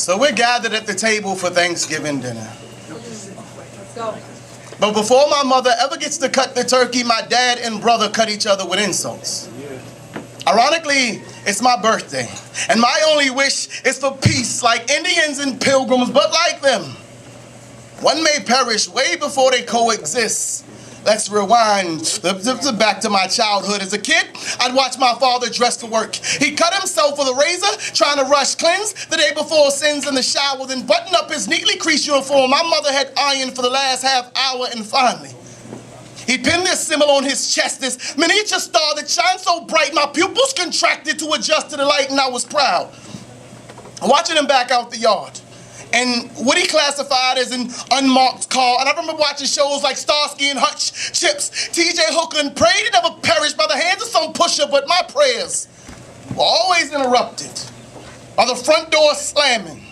So we're gathered at the table for Thanksgiving dinner. But before my mother ever gets to cut the turkey, my dad and brother cut each other with insults. Ironically, it's my birthday, and my only wish is for peace, like Indians and pilgrims, but like them. One may perish way before they coexist. Let's rewind back to my childhood. As a kid, I'd watch my father dress for work. He cut himself with a razor, trying to rush cleanse the day before sins in the shower, then button up his neatly creased uniform my mother had ironed for the last half hour, and finally, he pinned this symbol on his chest, this miniature star that shines so bright my pupils contracted to adjust to the light, and I was proud. Watching him back out the yard, and what he classified as an unmarked car. And I remember watching shows like Starsky and Hutch, Chips, TJ Hooker, and prayed it never perished by the hands of some pusher, but my prayers were always interrupted by the front door slamming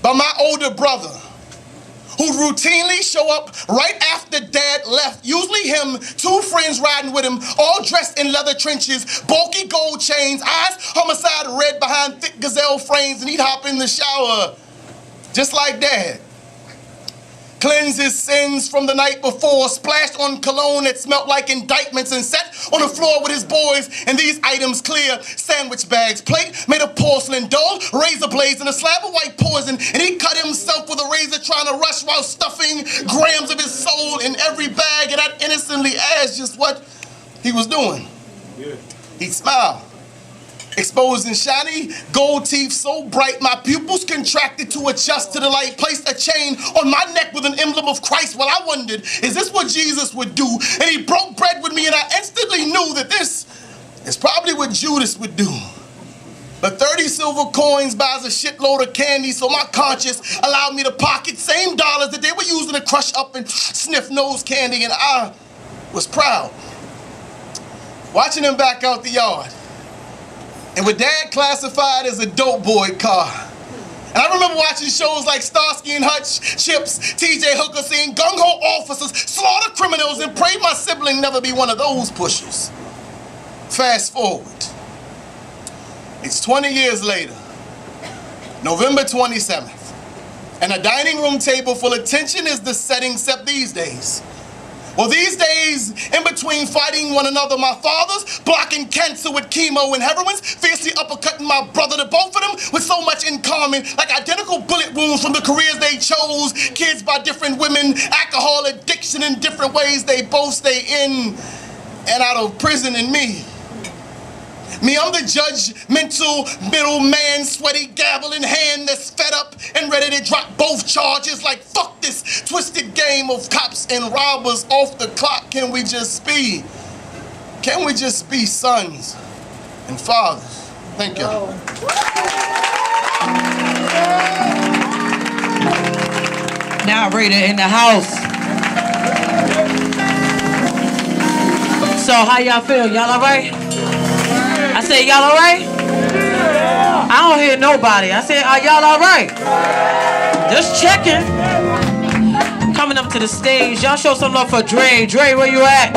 by my older brother, who'd routinely show up right after Dad left, usually him, two friends riding with him, all dressed in leather trenches, bulky gold chains, eyes homicide red behind thick gazelle frames, and he'd hop in the shower just like Dad. Cleanse his sins from the night before, splashed on cologne that smelled like indictments, and sat on the floor with his boys, and these items clear: sandwich bags, plate made of porcelain, dull razor blades, and a slab of white poison, and he cut himself with a razor trying to rush while stuffing grams of his soul in every bag, and I'd innocently ask just what he was doing. He'd smile, exposing shiny gold teeth so bright my pupils contracted to adjust to the light, placed a chain on my neck with an emblem of Christ. Well, I wondered, is this what Jesus would do? And he broke bread with me, and I instantly knew that this is probably what Judas would do. But 30 silver coins buys a shitload of candy, so my conscience allowed me to pocket same dollars that they were using to crush up and sniff nose candy, and I was proud. Watching him back out the yard, and what Dad classified as a dope boy car. And I remember watching shows like Starsky and Hutch, Chips, TJ Hooker, seeing gung-ho officers slaughter criminals, and pray my sibling never be one of those pushers. Fast forward. It's 20 years later, November 27th, and a dining room table full of tension is the setting, except these days. Well, these days, in between fighting one another, my father's blocking cancer with chemo, and heroin's fiercely uppercutting my brother, the both of them with so much in common, like identical bullet wounds from the careers they chose, kids by different women, alcohol addiction in different ways they both stay in and out of prison, and me, I'm the judgmental middleman, sweaty gavel in hand that's fed up and ready to drop both charges like fuck this twisted game of cops and robbers off the clock. Can we just be sons and fathers? Thank you. Narrator in the house. So how y'all feel? Y'all all right? I said, y'all all right? Yeah. I don't hear nobody. I said, are y'all all right? Just checking. Coming up to the stage. Y'all show some love for Dre. Dre, where you at?